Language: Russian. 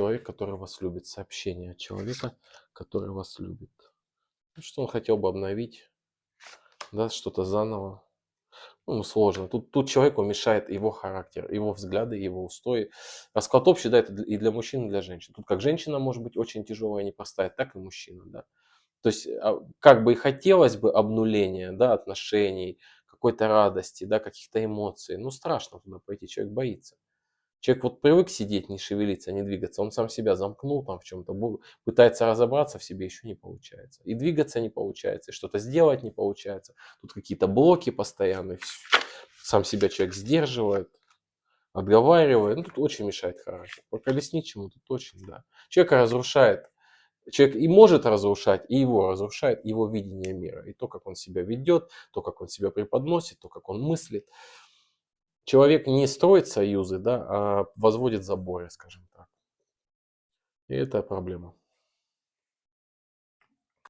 человек, который вас любит. Сообщение от человека, который вас любит. Ну, что он хотел бы обновить, да, что-то заново. Ну, сложно. Тут человеку мешает его характер, его взгляды, его устои. Расклад общий, да, это и для мужчин, и для женщин. Тут как женщина может быть очень тяжелая и непростая, так и мужчина, да. То есть, как бы и хотелось бы обнуления, да, отношений, какой-то радости, да, каких-то эмоций. Ну, страшно туда пойти, человек боится. Человек вот привык сидеть, не шевелиться, не двигаться, он сам себя замкнул там в чем-то, пытается разобраться в себе, еще не получается. И двигаться не получается, и что-то сделать не получается. Тут какие-то блоки постоянные, сам себя человек сдерживает, отговаривает. Ну, тут очень мешает характер. По колесничему тут очень, да. Человека разрушает. Человек и может разрушать, и его разрушает его видение мира. И то, как он себя ведет, то, как он себя преподносит, то, как он мыслит. Человек не строит союзы, да, а возводит заборы, скажем так. И это проблема.